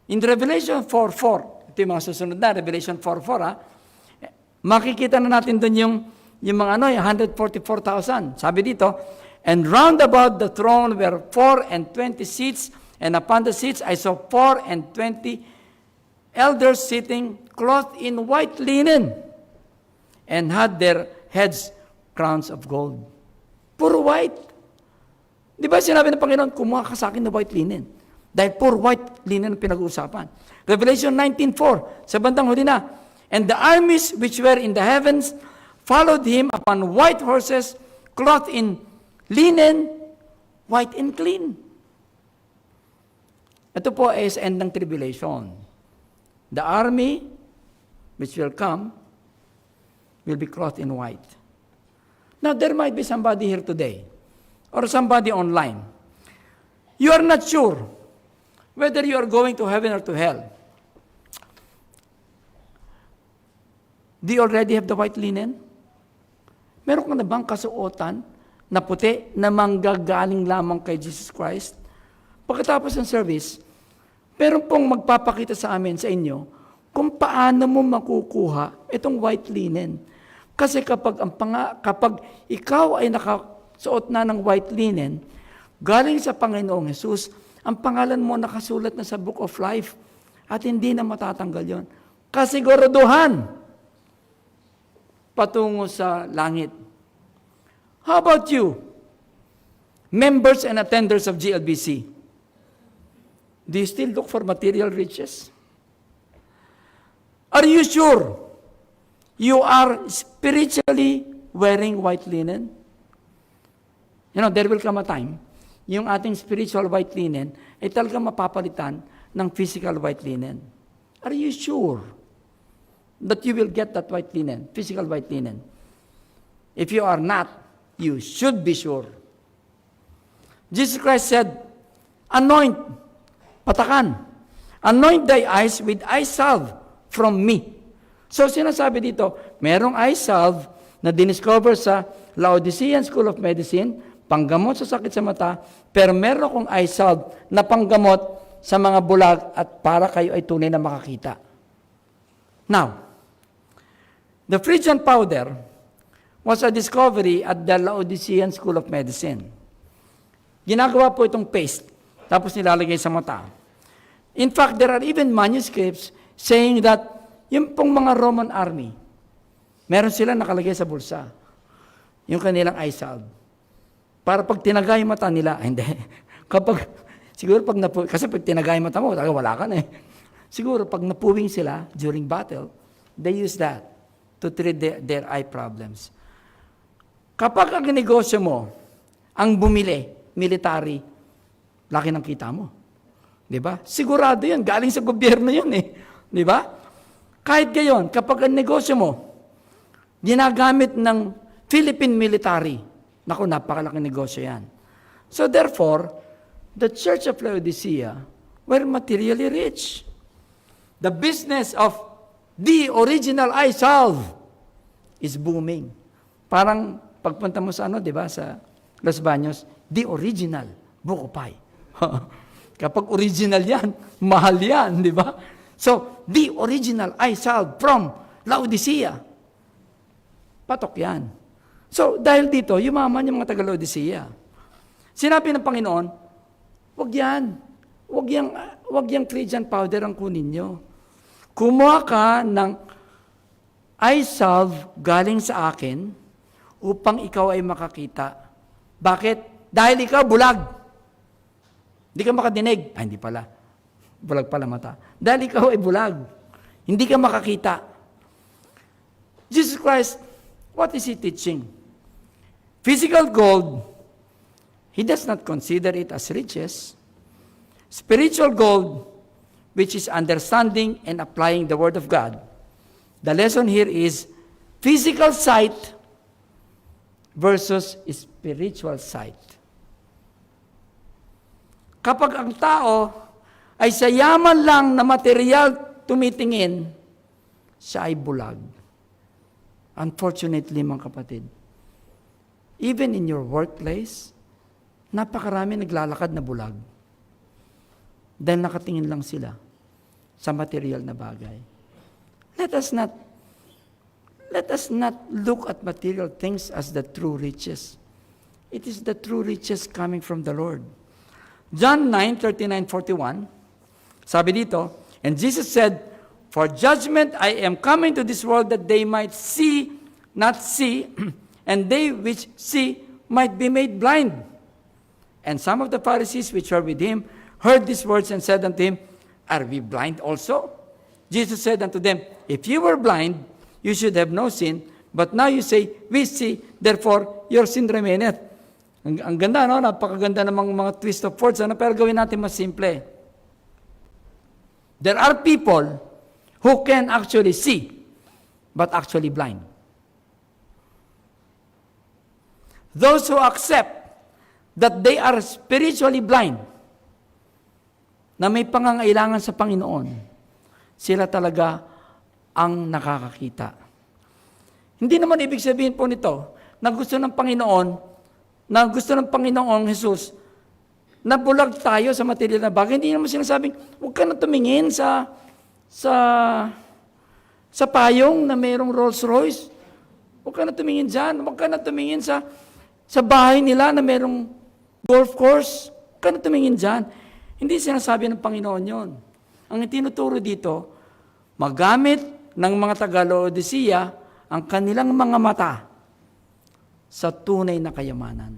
In Revelation 4:4, ito yung mga susunod na, Revelation 4:4, makikita na natin doon yung mga yung 144,000. Sabi dito, and round about the throne were 24 seats, and upon the seats I saw 24 elders sitting, clothed in white linen, and had their heads crowns of gold. Puro white. Di ba sinabi ng Panginoon, kumuha ka sa akin ng white linen? Dahil puro white linen ang pinag-uusapan. Revelation 19:4, sa bandang huli na, and the armies which were in the heavens followed Him upon white horses, clothed in linen, white and clean. Ito po is end ng tribulation. The army which will come will be clothed in white. Now, there might be somebody here today, or somebody online. You are not sure whether you are going to heaven or to hell. Do you already have the white linen? Meron ka na bang kasuotan na puti na manggagaling lamang kay Jesus Christ? Pagkatapos ng service, meron pong magpapakita sa amin, sa inyo, kung paano mo makukuha itong white linen. Kasi kapag ikaw ay nakasuot na ng white linen, galing sa Panginoong Hesus, ang pangalan mo nakasulat na sa Book of Life at hindi na matatanggal yon. Kasiguraduhan patungo sa langit. How about you, members and attenders of GLBC? Do you still look for material riches? Are you sure you are spiritually wearing white linen? You know, there will come a time yung ating spiritual white linen ay talagang mapapalitan ng physical white linen. Are you sure that you will get that white linen, physical white linen? If you are not, you should be sure. Jesus Christ said, anoint, patakan, anoint thy eyes with eye salve from me. So sinasabi dito, merong eye salve na diniscover sa Laodicean School of Medicine, panggamot sa sakit sa mata, pero meron akong eye salve na panggamot sa mga bulag at para kayo ay tunay na makakita. Now, the Phrygian powder was a discovery at the Laodicean School of Medicine. Ginagawa po itong paste, tapos nilalagay sa mata. In fact, there are even manuscripts saying that yung pong mga Roman army, meron sila nakalagay sa bulsa, yung kanilang eye salve. Para pag tinagay yung mata nila, hindi. Siguro kasi pag tinagay yung mata mo, wala ka na eh. Siguro pag napuwing sila during battle, they use that to treat their eye problems. Kapag ang negosyo mo, ang bumili, military, laki ng kita mo. Di ba? Sigurado yun. Galing sa gobyerno yun eh. Di ba? Kahit gayon, kapag ang negosyo mo, ginagamit ng Philippine military, naku, napakalaking negosyo yan. So therefore, the Church of Laodicea were materially rich. The business of the original eye salve is booming. Parang pagpunta mo sa di ba, sa Los Baños, the original buko pie. Kapag original yan, mahal yan, di ba? So, the original eye salve from Laodicea. Patok yan. So, dahil dito, yumaman yung mga taga-Laodicea. Sinabi ng Panginoon, wag yan. Wag yung Phrygian powder ang kunin nyo. Kumuha ka ng eye salve galing sa akin upang ikaw ay makakita. Bakit? Dahil ikaw bulag. Hindi ka makadinig. Ay, hindi pala. Bulag pala mata. Dahil ikaw ay bulag. Hindi ka makakita. Jesus Christ, what is He teaching? Physical gold, He does not consider it as riches. Spiritual gold, which is understanding and applying the Word of God. The lesson here is physical sight versus spiritual sight. Kapag ang tao ay sa yaman lang na material tumitingin, siya ay bulag. Unfortunately, mga kapatid, even in your workplace, napakarami naglalakad na bulag. Dahil nakatingin lang sila sa material na bagay. Let us not look at material things as the true riches. It is the true riches coming from the Lord. John 9:39-41, sabi dito, and Jesus said, for judgment I am coming to this world that they might see, not see, and they which see might be made blind. And some of the Pharisees which were with him heard these words and said unto him, are we blind also? Jesus said unto them, if you were blind, you should have no sin, but now you say, we see, therefore your sin remaineth. Ang ganda, no? Napakaganda ng mga twist of words, pero gawin natin mas simple. There are people who can actually see, but actually blind. Those who accept that they are spiritually blind, na may pangangailangan sa Panginoon, sila talaga ang nakakakita. Hindi naman ibig sabihin po nito na gusto ng Panginoong Jesus na bulag tayo sa material na bagay. Hindi naman sinasabing, huwag ka na tumingin sa payong na mayroong Rolls Royce. Huwag ka na tumingin dyan. Huwag ka na tumingin sa bahay nila na mayroong golf course. Huwag ka na tumingin dyan. Hindi sinasabi ng Panginoon yon. Ang tinuturo dito, magamit ng mga taga-Laodicea ang kanilang mga mata sa tunay na kayamanan.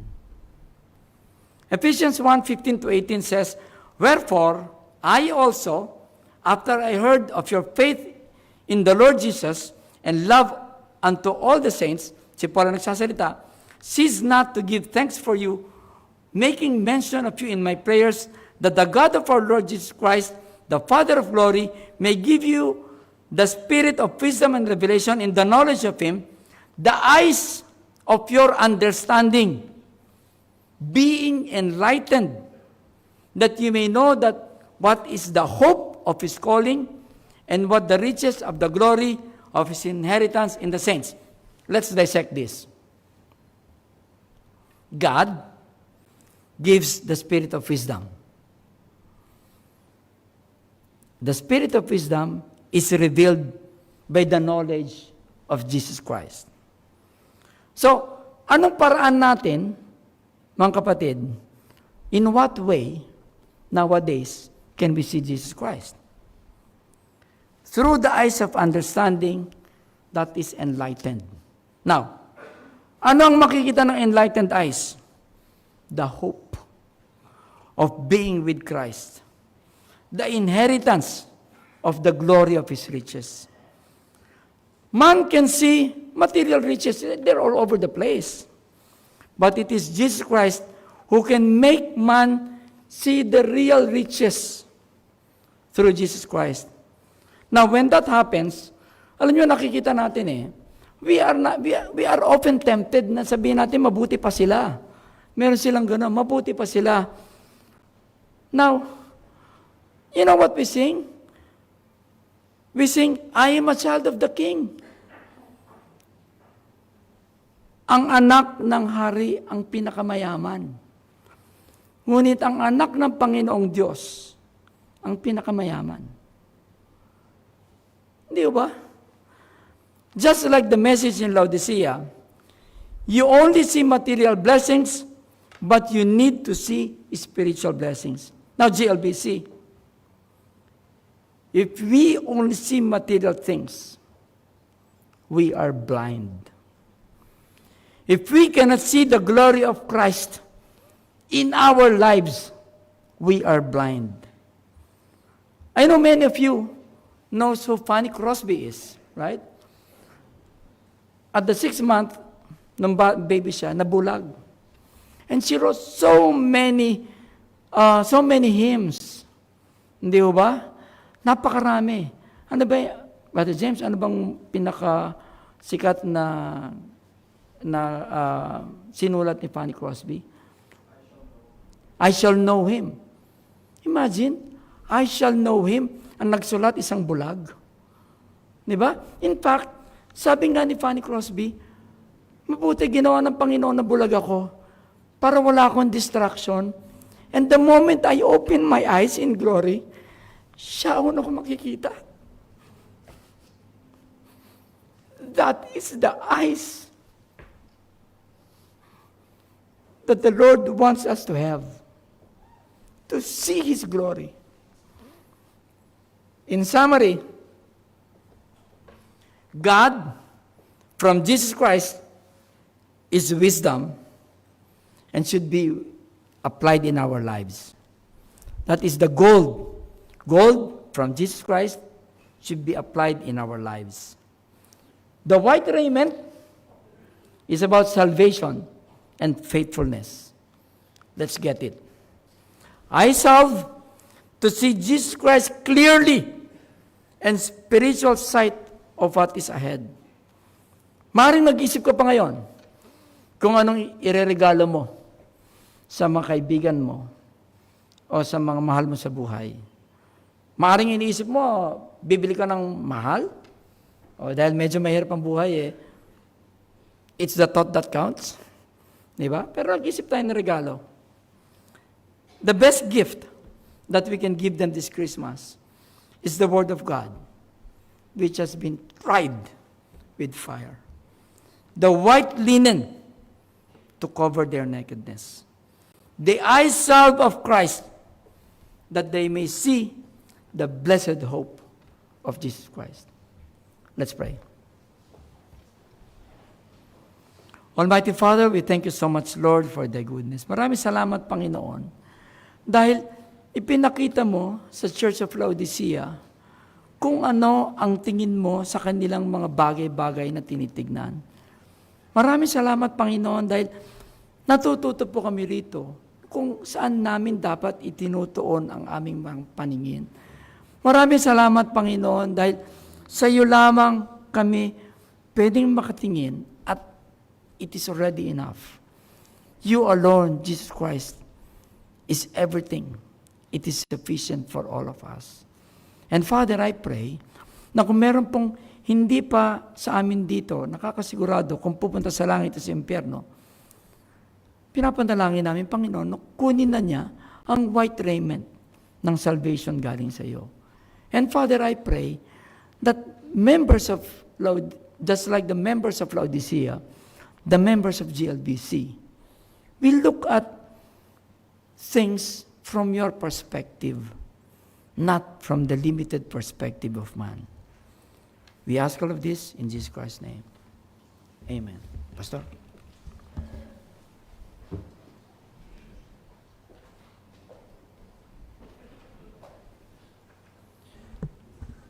Ephesians 1:15-18 says, wherefore, I also, after I heard of your faith in the Lord Jesus and love unto all the saints, si Paul ang nagsasalita, cease not to give thanks for you, making mention of you in my prayers, that the God of our Lord Jesus Christ, the Father of glory, may give you the spirit of wisdom and revelation in the knowledge of Him, the eyes of your understanding, being enlightened, that you may know that what is the hope of His calling, and what the riches of the glory of His inheritance in the saints. Let's dissect this. God gives the spirit of wisdom. The spirit of wisdom is revealed by the knowledge of Jesus Christ. So, anong paraan natin, mga kapatid, in what way, nowadays, can we see Jesus Christ? Through the eyes of understanding that is enlightened. Now, ano ang makikita ng enlightened eyes? The hope of being with Christ. The inheritance of the glory of His riches. Man can see material riches. They're all over the place. But it is Jesus Christ who can make man see the real riches through Jesus Christ. Now, when that happens, alam nyo, nakikita natin we are often tempted na sabihin natin, mabuti pa sila. Meron silang gano'n, mabuti pa sila. Now, you know what we sing? We sing, I am a child of the King. Ang anak ng hari ang pinakamayaman. Ngunit ang anak ng Panginoong Diyos ang pinakamayaman. Hindi ba? Just like the message in Laodicea, you only see material blessings, but you need to see spiritual blessings. Now, GLBC, if we only see material things, we are blind. If we cannot see the glory of Christ in our lives, we are blind. I know many of you knows who Fanny Crosby is, right? At the 6th month, nung baby siya, nabulag. And she wrote so many hymns. Hindi ba? Napakarami. Ano ba, Brother James, ano bang pinaka-sikat na sinulat ni Fanny Crosby? I shall know Him. Imagine, I shall know Him. Ang nagsulat, isang bulag. Di ba? In fact, sabi nga ni Fanny Crosby, mabuti ginawa ng Panginoon na bulag ako para wala akong distraction. And the moment I open my eyes in glory, siya ako makikita. That is the eyes that the Lord wants us to have, to see His glory. In summary, God, from Jesus Christ, is wisdom and should be applied in our lives. That is the gold. Gold from Jesus Christ should be applied in our lives. The white raiment is about salvation and faithfulness. Let's get it. I solve to see Jesus Christ clearly and spiritual sight of what is ahead. Maaaring nag-isip ka pa ngayon kung anong ireregalo mo sa mga kaibigan mo o sa mga mahal mo sa buhay. Maaaring iniisip mo, bibili ka ng mahal? O dahil medyo mahirap ang buhay it's the thought that counts. Diba? Pero nag-isip tayo ng regalo. The best gift that we can give them this Christmas is the Word of God, which has been tried with fire. The white linen to cover their nakedness. The eye salve of Christ, that they may see the blessed hope of Jesus Christ. Let's pray. Almighty Father, we thank you so much, Lord, for thy goodness. Maraming salamat, Panginoon, dahil ipinakita mo sa Church of Laodicea kung ano ang tingin mo sa kanilang mga bagay-bagay na tinitignan. Maraming salamat, Panginoon, dahil natututo po kami rito kung saan namin dapat itinutuon ang aming mga paningin. Maraming salamat, Panginoon, dahil sa iyo lamang kami pwedeng makatingin at it is already enough. You alone, Jesus Christ, is everything. It is sufficient for all of us. And Father, I pray na kung meron pong hindi pa sa amin dito, nakakasigurado kung pupunta sa langit o sa impyerno, pinapanalangin namin, Panginoon, na kunin na niya ang white raiment ng salvation galing sa iyo. And Father, I pray that members of just like the members of Laodicea, the members of GLBC, will look at things from your perspective, not from the limited perspective of man. We ask all of this in Jesus Christ's name. Amen. Pastor?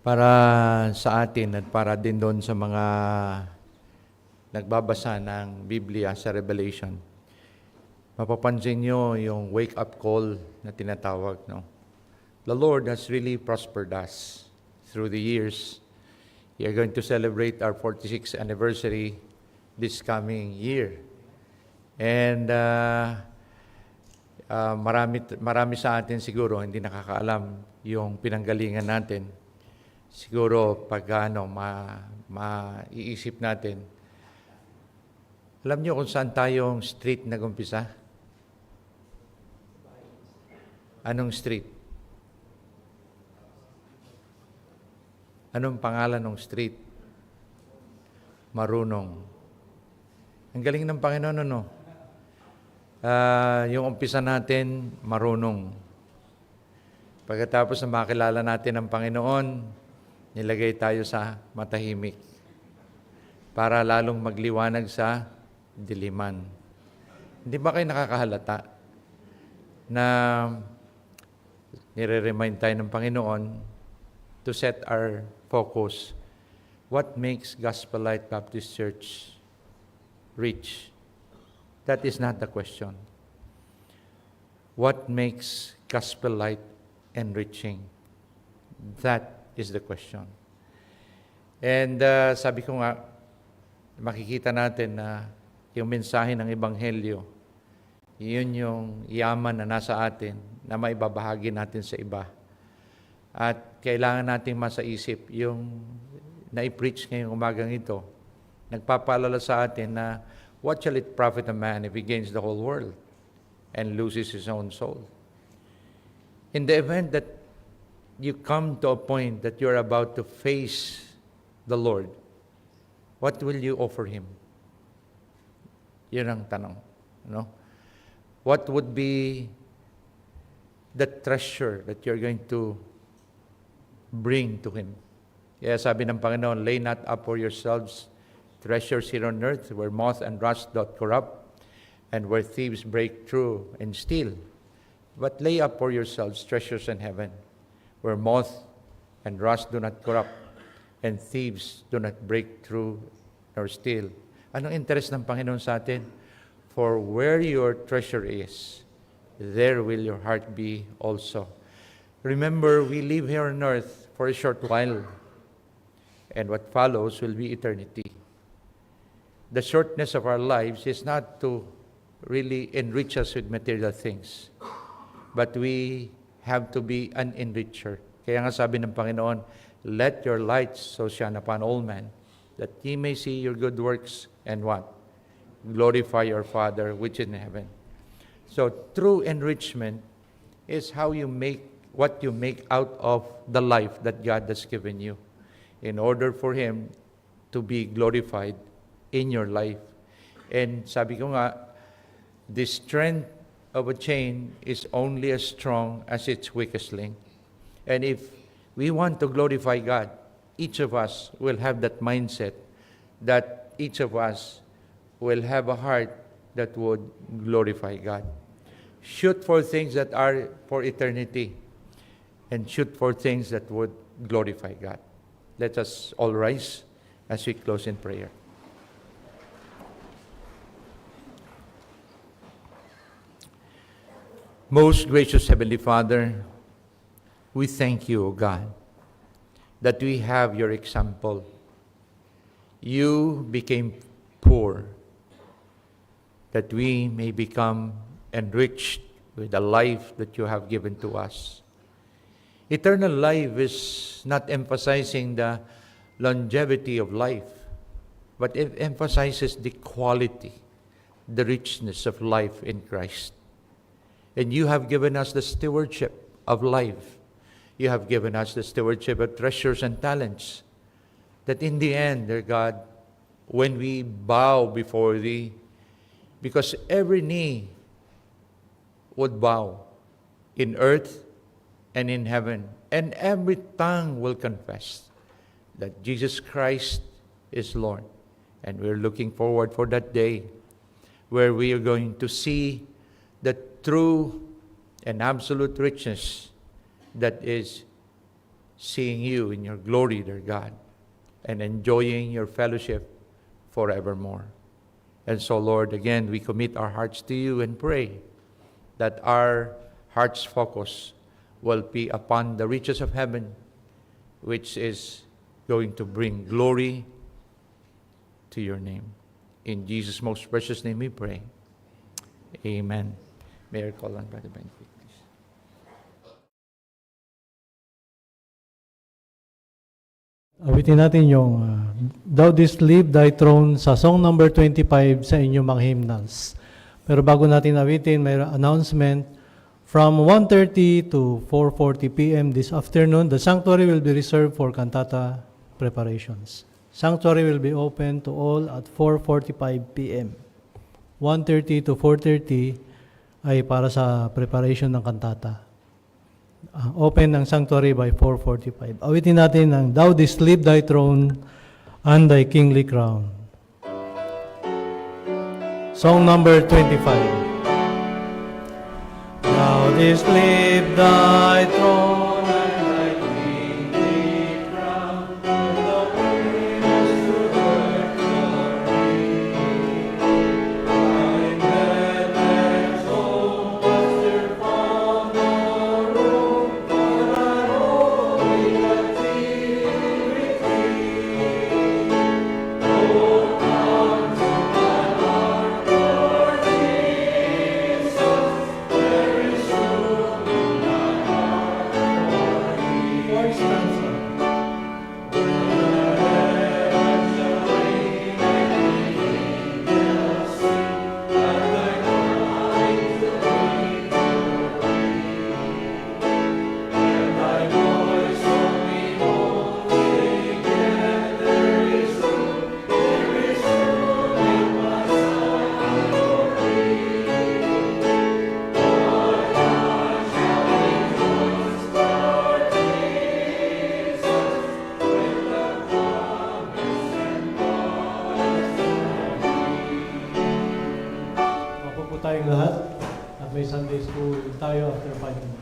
Para sa atin at para din doon sa mga nagbabasa ng Biblia sa Revelation, mapapansin nyo yung wake-up call na tinatawag. No? The Lord has really prospered us through the years. We are going to celebrate our 46th anniversary this coming year. And marami sa atin siguro hindi nakakaalam yung pinanggalingan natin. Siguro pag maiisip natin, alam niyo kung saan tayong street nag-umpisa? Anong street? Anong pangalan ng street? Marunong. Ang galing ng Panginoon, ano? Yung umpisa natin, marunong. Pagkatapos na makilala natin ang Panginoon, nilagay tayo sa matahimik para lalong magliwanag sa diliman. Hindi ba kayo nakakahalata na nire-remind tayo ng Panginoon to set our focus? What makes Gospel Light Baptist Church rich? That is not the question. What makes Gospel Light enriching? That is the question. And sabi ko nga, makikita natin na yung mensahe ng Ebanghelyo, yun yung yaman na nasa atin na maibabahagi natin sa iba. At kailangan nating masaisip yung na-preach ngayong umagang ito. Nagpapaalala sa atin na what shall it profit a man if he gains the whole world and loses his own soul? In the event that you come to a point that you're about to face the Lord, what will you offer Him? Yun ang tanong. No? What would be the treasure that you're going to bring to Him? Kaya sabi ng Panginoon, lay not up for yourselves treasures here on earth, where moth and rust doth corrupt, and where thieves break through and steal. But lay up for yourselves treasures in heaven, where moth and rust do not corrupt, and thieves do not break through nor steal. Anong interest ng Panginoon sa atin? For where your treasure is, there will your heart be also. Remember, we live here on earth for a short while, and what follows will be eternity. The shortness of our lives is not to really enrich us with material things, but we have to be an enricher. Kaya nga sabi ng Panginoon, let your light so shine upon all men, that ye may see your good works and what? Glorify your Father which is in heaven. So true enrichment is how you make what you make out of the life that God has given you, in order for Him to be glorified in your life. And sabi ko nga, the strength of a chain is only as strong as its weakest link. And if we want to glorify God, each of us will have that mindset, that each of us will have a heart that would glorify God. Shoot for things that are for eternity, and shoot for things that would glorify God. Let us all rise as we close in prayer. Most gracious Heavenly Father, we thank you, O God, that we have your example. You became poor, that we may become enriched with the life that you have given to us. Eternal life is not emphasizing the longevity of life, but it emphasizes the quality, the richness of life in Christ. And you have given us the stewardship of life. You have given us the stewardship of treasures and talents, that in the end, dear God, when we bow before Thee, because every knee would bow in earth and in heaven, and every tongue will confess that Jesus Christ is Lord. And we're looking forward for that day where we are going to see the true and absolute richness that is seeing you in your glory, dear God, and enjoying your fellowship forevermore. And so, Lord, again, we commit our hearts to you and pray that our heart's focus will be upon the riches of heaven, which is going to bring glory to your name. In Jesus' most precious name we pray. Amen. Mayor, call on Brother Benedict, please. Awitin natin yung Thou Didst Leave Thy Throne sa song number 25 sa inyong mga hymnals. Pero bago natin awitin, may announcement. From 1:30 to 4:40 p.m. this afternoon, the sanctuary will be reserved for cantata preparations. Sanctuary will be open to all at 4:45 p.m. 1:30 to 4:30 ay para sa preparation ng kantata. Open ang sanctuary by 4:45. Awitin natin ang Thou Didst Leave Thy Throne and Thy Kingly Crown. Song number 25. Thou didst leave thy throne and thy kingly crown, and the winds to earth glory. Thy bed home was there from the room, for thy holy nativity. Oh, come to my heart, Lord Jesus, there is room in my heart for thee. Fourth stanza. The heavens shall ring and the angels sing, at thy crying to bring glory. And thy voice from me home sing, yet there is room in my sanctuary. Mapo po tayong lahat at may Sunday school tayo after 5 minutes.